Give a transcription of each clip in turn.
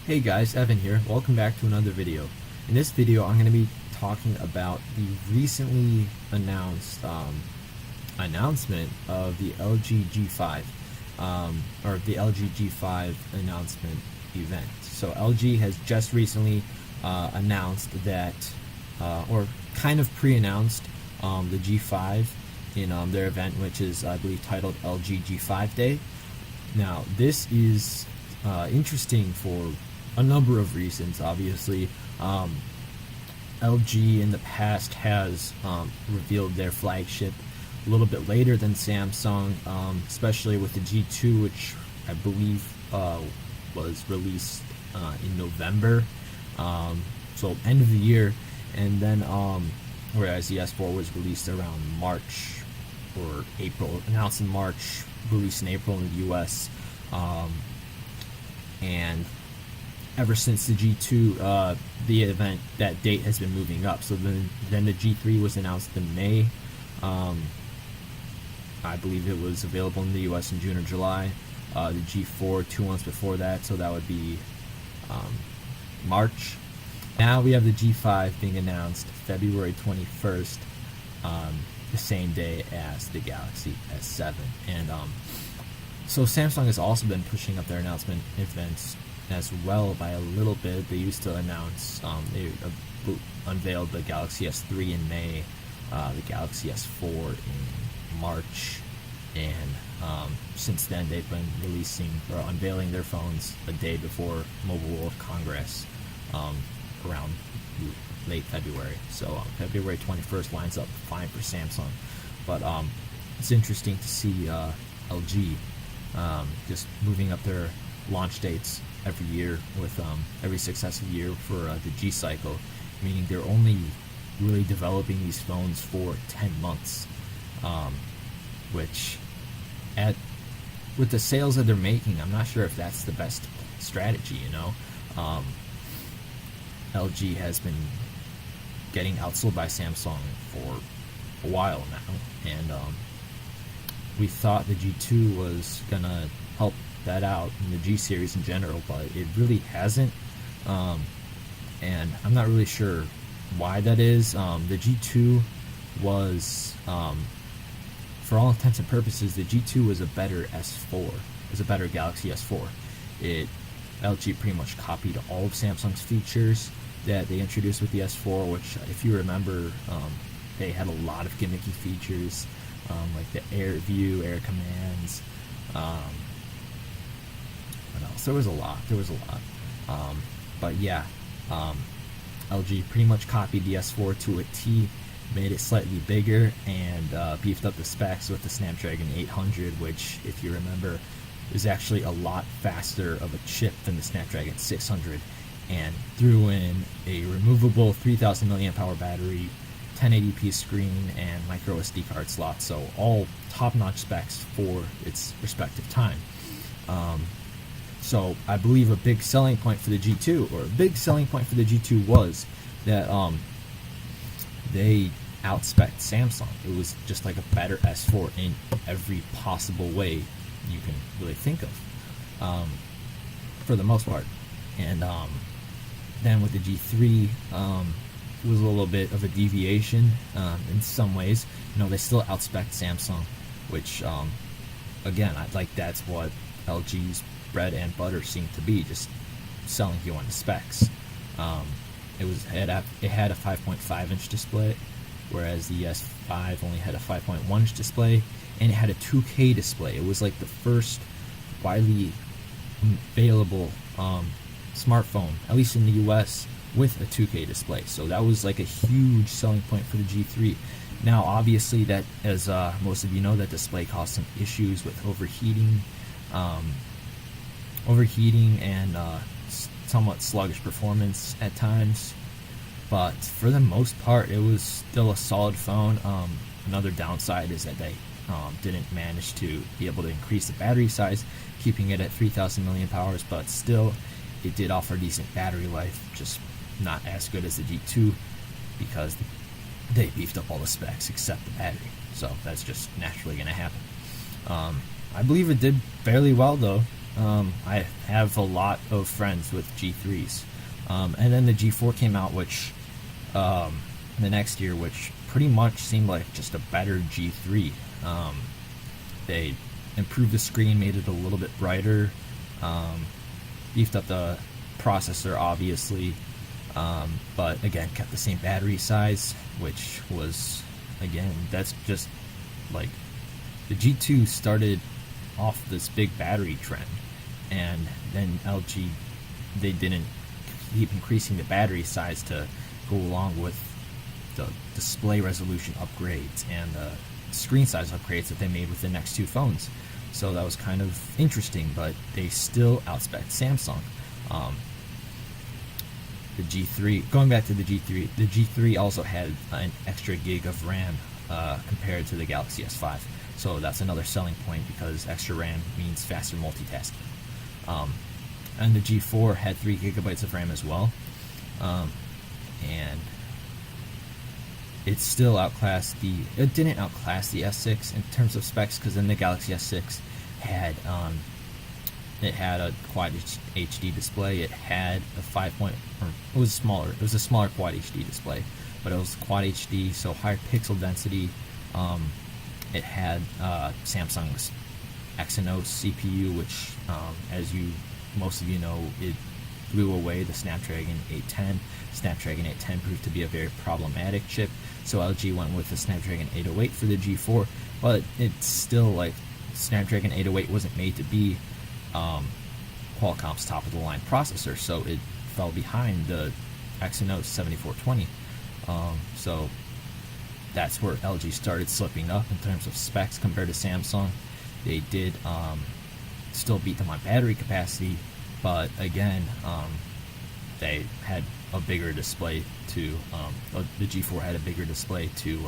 Hey guys, Evan here. Welcome back to another video. In this video, I'm going to be talking about the recently announced announcement of the LG G5, or the LG G5 announcement event. So LG has just recently announced that, or kind of pre-announced the G5 in their event, which is, I believe, titled LG G5 Day. Now, this is interesting for a number of reasons. Obviously, LG in the past has revealed their flagship a little bit later than Samsung, especially with the G2, which I believe was released in November, so end of the year, and then whereas the S4 was released around March or April, announced in March, released in April in the US, and ever since the G2, the event, that date has been moving up. So then the G3 was announced in May. I believe it was available in the US in June or July. The G4 2 months before that, so that would be March. Now we have the G5 being announced February 21st, the same day as the Galaxy S7. And so Samsung has also been pushing up their announcement events as well by a little bit. They used to announce, they unveiled the Galaxy S3 in May, the Galaxy S4 in March, and since then they've been releasing or unveiling their phones a day before Mobile World Congress, around late February. So February 21st lines up fine for Samsung, but it's interesting to see LG just moving up their launch dates every year, with every successive year for the G cycle, meaning they're only really developing these phones for 10 months, which with the sales that they're making, I'm not sure if that's the best strategy. LG has been getting outsold by Samsung for a while now, and we thought the G2 was gonna help that out in the G series in general, but it really hasn't, and I'm not really sure why that is. The G2 was, for all intents and purposes, the G2 was a better S4, was a better Galaxy S4. LG pretty much copied all of Samsung's features that they introduced with the S4, which, if you remember, they had a lot of gimmicky features, like the air view, air commands, what else? There was a lot. But yeah, LG pretty much copied the S4 to a T, made it slightly bigger, and beefed up the specs with the Snapdragon 800, which, if you remember, is actually a lot faster of a chip than the Snapdragon 600, and threw in a removable 3000 mAh battery, 1080p screen, and micro SD card slot. So all top-notch specs for its respective time. So I believe a big selling point for the G2, was that they outspec'd Samsung. It was just like a better S4 in every possible way you can really think of, for the most part. And then with the G3, was a little bit of a deviation in some ways. They still outspec'd Samsung, which, again, that's what LG's bread and butter seemed to be, just selling you on the specs. It had a 5.5 inch display, whereas the S5 only had a 5.1 inch display, and it had a 2K display. It was like the first widely available smartphone, at least in the US, with a 2K display. So that was like a huge selling point for the G3. Now, obviously, that, as most of you know, that display caused some issues with overheating and somewhat sluggish performance at times, but for the most part, it was still a solid phone. Another downside is that they didn't manage to be able to increase the battery size, keeping it at 3000 mAh, but still, it did offer decent battery life, just not as good as the G2, because they beefed up all the specs except the battery. So that's just naturally going to happen. I believe it did fairly well, though. I have a lot of friends with G3s. And then the G4 came out, which the next year, which pretty much seemed like just a better G3. They improved the screen, made it a little bit brighter, beefed up the processor, obviously, but again, kept the same battery size, which was, again, that's just like the G2 started off this big battery trend, and then LG, they didn't keep increasing the battery size to go along with the display resolution upgrades and the screen size upgrades that they made with the next two phones. So that was kind of interesting, but they still outspec Samsung. The G3, going back to the G3 also had an extra gig of RAM compared to the Galaxy S5. So that's another selling point, because extra RAM means faster multitasking. And the G4 had 3 gigabytes of RAM as well. And it still outclassed it didn't outclass the S6 in terms of specs, because then the Galaxy S6 had it had a quad HD display. It had it was smaller. It was a smaller quad HD display, but it was quad HD, so higher pixel density. It had Samsung's Exynos CPU, which, as most of you know, it blew away the Snapdragon 810. Snapdragon 810 proved to be a very problematic chip, so LG went with the Snapdragon 808 for the G4, but it's still like Snapdragon 808 wasn't made to be Qualcomm's top-of-the-line processor, so it fell behind the Exynos 7420. So that's where LG started slipping up in terms of specs compared to Samsung. They did still beat them on battery capacity, but again, they had a bigger display to the G4 had a bigger display to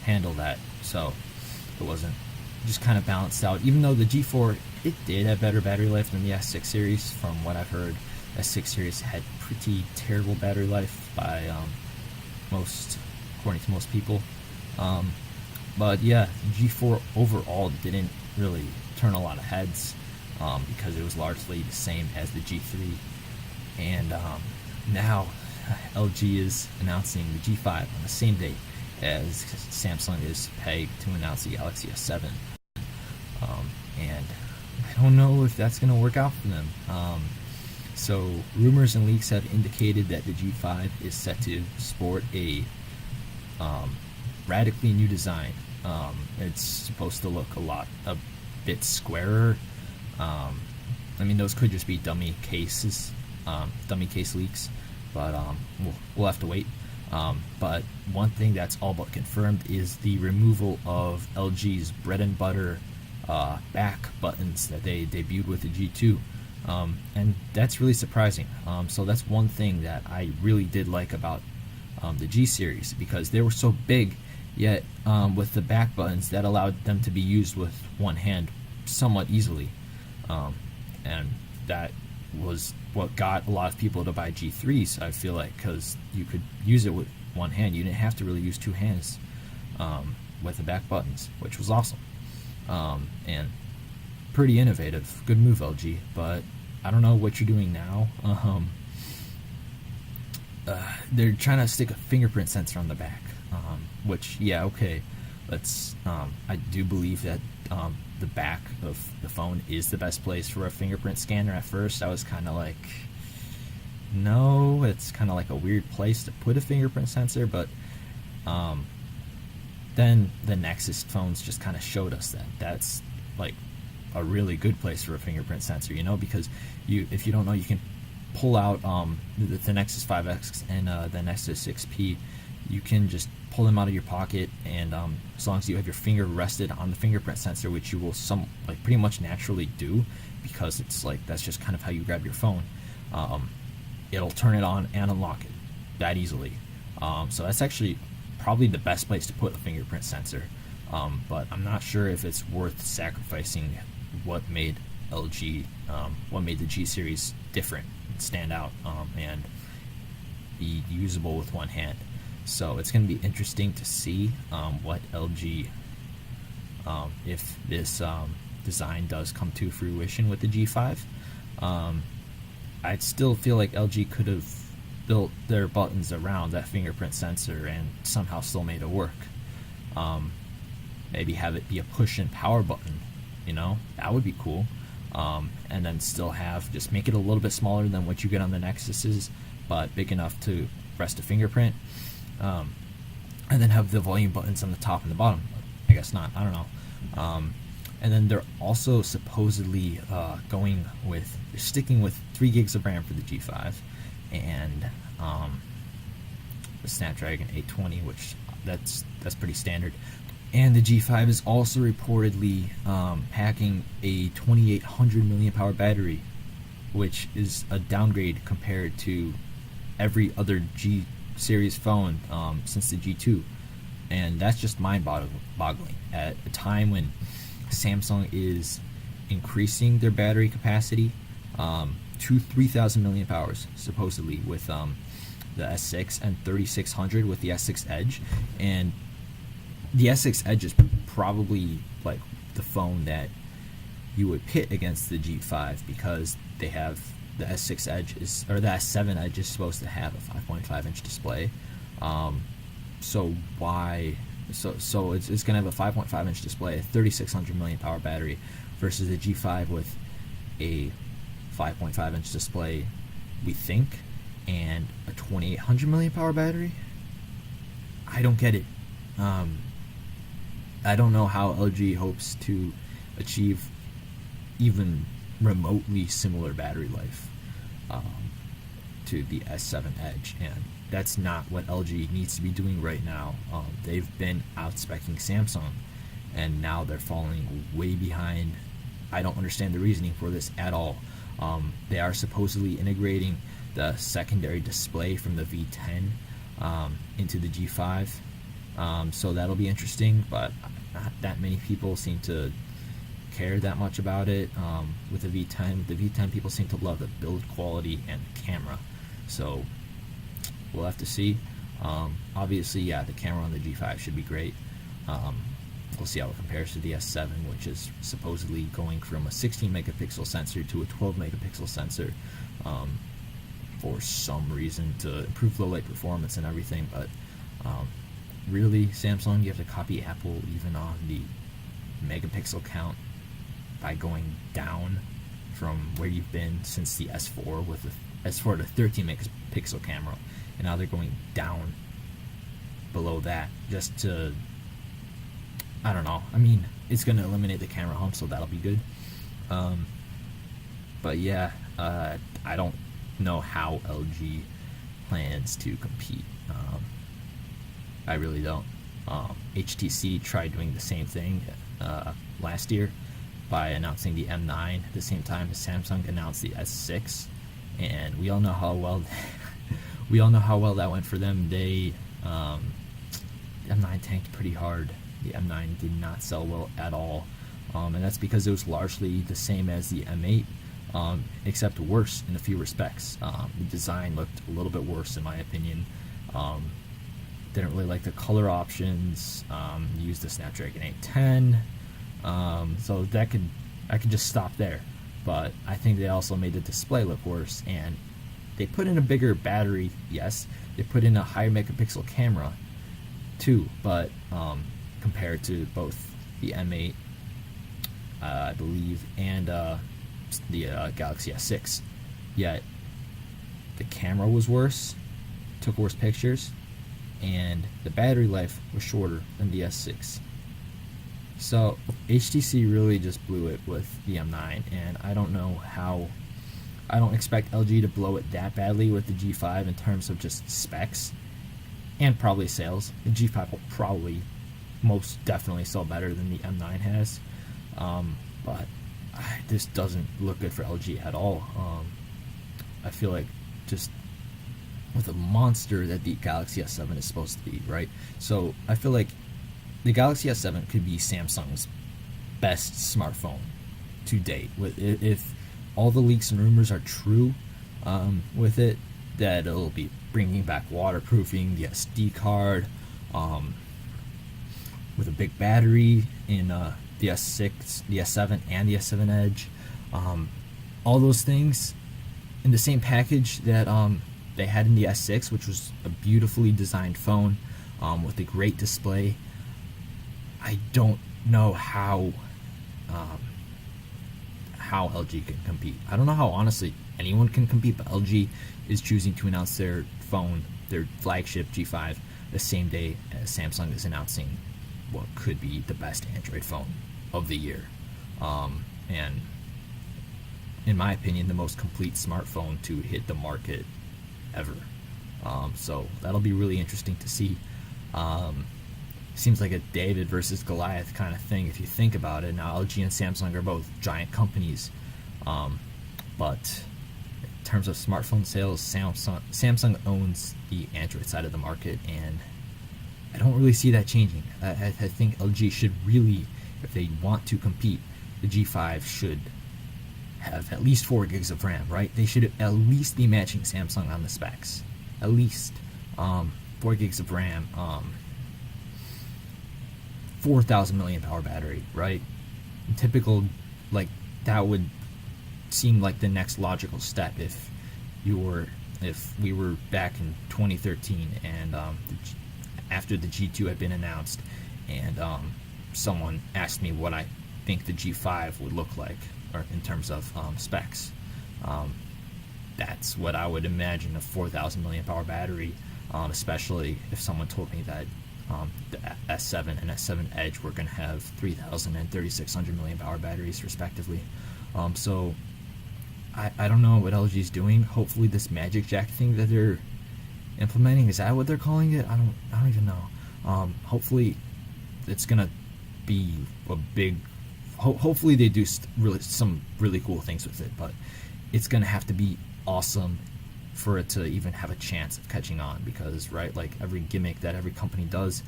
handle that, so it wasn't, just kind of balanced out. Even though the G4, it did have better battery life than the S6 series. From what I've heard, S6 series had pretty terrible battery life by according to most people. But yeah, G4 overall didn't really turn a lot of heads, because it was largely the same as the G3. And now LG is announcing the G5 on the same day as Samsung is pegged to announce the Galaxy S7. And I don't know if that's going to work out for them. So rumors and leaks have indicated that the G5 is set to sport a radically new design. It's supposed to look a bit squarer. I mean, those could just be dummy case leaks, but we'll have to wait. But one thing that's all but confirmed is the removal of LG's bread and butter back buttons that they debuted with the G2, and that's really surprising. So that's one thing that I really did like about the G series, because they were so big, yet with the back buttons that allowed them to be used with one hand somewhat easily, and that was what got a lot of people to buy G3s, I feel like, because you could use it with one hand. You didn't have to really use two hands with the back buttons, which was awesome, and pretty innovative. Good move, LG, but I don't know what you're doing now. They're trying to stick a fingerprint sensor on the back, which, yeah, okay, I do believe that the back of the phone is the best place for a fingerprint scanner. At first I was kind of like, no, it's kind of like a weird place to put a fingerprint sensor, but then the Nexus phones just kind of showed us that that's like a really good place for a fingerprint sensor, because if you don't know, you can pull out the Nexus 5X and the Nexus 6P. You can just pull them out of your pocket, and as long as you have your finger rested on the fingerprint sensor, which you will pretty much naturally do, because it's like that's just kind of how you grab your phone, it'll turn it on and unlock it that easily. So that's actually probably the best place to put a fingerprint sensor, but I'm not sure if it's worth sacrificing what made the G series different, stand out, and be usable with one hand. So it's going to be interesting to see what LG, if this design does come to fruition with the G5. I'd still feel like LG could have built their buttons around that fingerprint sensor and somehow still made it work. Maybe have it be a push and power button, that would be cool. And then still just make it a little bit smaller than what you get on the Nexuses, but big enough to rest a fingerprint. And then have the volume buttons on the top and the bottom. I guess not, I don't know. And then they're also supposedly sticking with 3 gigs of RAM for the G5 and the Snapdragon 820, which that's pretty standard. And the G5 is also reportedly packing a 2800 milliamp hour battery, which is a downgrade compared to every other G series phone since the G2. And that's just mind-boggling at a time when Samsung is increasing their battery capacity to 3000 milliamp hours supposedly with the S6 and 3600 with the S6 Edge. And the S6 Edge is probably like the phone that you would pit against the G5 because they have the S6 Edge the S7 Edge is supposed to have a 5.5 inch display. So it's gonna have a 5.5 inch display, a 3600 milliamp hour battery, versus the G5 with a 5.5 inch display, we think, and a 2800 milliamp hour battery. I don't get it. I don't know how LG hopes to achieve even remotely similar battery life to the S7 Edge, and that's not what LG needs to be doing right now. They've been outspecking Samsung, and now they're falling way behind. I don't understand the reasoning for this at all. They are supposedly integrating the secondary display from the V10 into the G5, so that'll be interesting, but not that many people seem to care that much about it. With the V10, people seem to love the build quality and camera, so we'll have to see. Obviously, yeah, the camera on the G5 should be great. We'll see how it compares to the S7, which is supposedly going from a 16 megapixel sensor to a 12 megapixel sensor for some reason to improve low light performance and everything. But really, Samsung, you have to copy Apple even on the megapixel count by going down from where you've been since the S4 with the S4 to 13 megapixel camera, and now they're going down below that just to, I don't know. I mean, it's going to eliminate the camera hump, so that'll be good. But yeah, I don't know how LG plans to compete. I really don't. HTC tried doing the same thing last year by announcing the M9 at the same time as Samsung announced the S6, and we all know how well that went for them. They M9 tanked pretty hard. The M9 did not sell well at all, and that's because it was largely the same as the M8, except worse in a few respects. The design looked a little bit worse in my opinion. Didn't really like the color options. Used the Snapdragon 810, so I could just stop there. But I think they also made the display look worse, and they put in a bigger battery. Yes, they put in a higher megapixel camera too, but compared to both the M8, I believe, and the Galaxy S6, yet the camera was worse, took worse pictures, and the battery life was shorter than the S6. So HTC really just blew it with the M9, and I don't know how. I don't expect LG to blow it that badly with the G5 in terms of just specs and probably sales. The G5 will probably most definitely sell better than the M9 has, but this doesn't look good for LG at all. I feel like just with a monster that the Galaxy S7 is supposed to be, right? So I feel like the Galaxy S7 could be Samsung's best smartphone to date. If all the leaks and rumors are true with it, that it'll be bringing back waterproofing, the SD card, with a big battery in the S6, the S7, and the S7 Edge. All those things in the same package that they had in the S6, which was a beautifully designed phone with a great display. I don't know how LG can compete. I don't know how, honestly, anyone can compete, but LG is choosing to announce their phone, their flagship G5, the same day as Samsung is announcing what could be the best Android phone of the year. And in my opinion, the most complete smartphone to hit the market ever. So that'll be really interesting to see. Seems like a David versus Goliath kind of thing if you think about it. Now LG and Samsung are both giant companies, but in terms of smartphone sales, Samsung owns the Android side of the market, and I don't really see that changing. I think LG should really, if they want to compete, the G5 should have at least 4 gigs of RAM, right? They should at least be matching Samsung on the specs. At least 4 gigs of RAM, 4,000 milliamp hour battery, right? And typical, like, that would seem like the next logical step if we were back in 2013 and after the G2 had been announced, and someone asked me what I think the G5 would look like, or in terms of specs. That's what I would imagine, a 4,000 milliamp hour battery, especially if someone told me that the S7 and S7 Edge were going to have 3,000 and 3,600 milliamp hour batteries respectively. So I don't know what LG is doing. Hopefully this Magic Jack thing that they're implementing, is that what they're calling it? I don't even know. Hopefully it's gonna be a big. Hopefully they do some really cool things with it, but it's gonna have to be awesome for it to even have a chance of catching on, because, right, like every gimmick that every company does,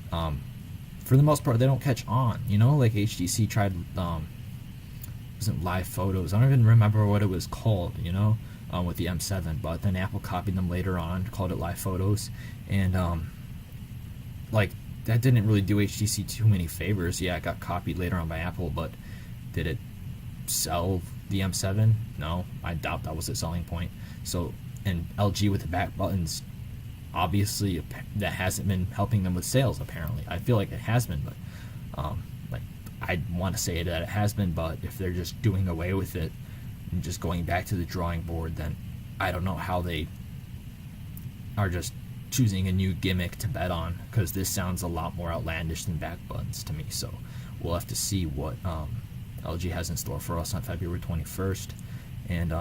for the most part they don't catch on. You know, like HTC tried, wasn't live photos. I don't even remember what it was called. You know. With the M7, but then Apple copied them later on, called it live photos, and like that didn't really do HTC too many favors. Yeah, it got copied later on by Apple, but did it sell the M7? No, I doubt that was its selling point. So, and LG with the back buttons, obviously that hasn't been helping them with sales. Apparently, I feel like it has been, but like I want to say that it has been, but if they're just doing away with it and just going back to the drawing board, then I don't know how they are just choosing a new gimmick to bet on, because this sounds a lot more outlandish than back buttons to me. So we'll have to see what LG has in store for us on February 21st, and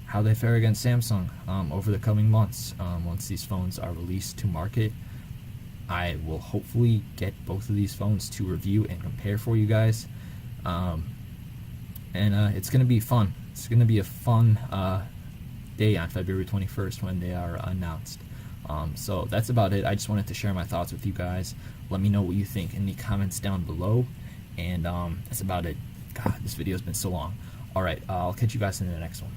how they fare against Samsung over the coming months. Once these phones are released to market, I will hopefully get both of these phones to review and compare for you guys. And it's going to be fun. It's going to be a fun day on February 21st when they are announced. So that's about it. I just wanted to share my thoughts with you guys. Let me know what you think in the comments down below. And that's about it. God, this video has been so long. Alright, I'll catch you guys in the next one.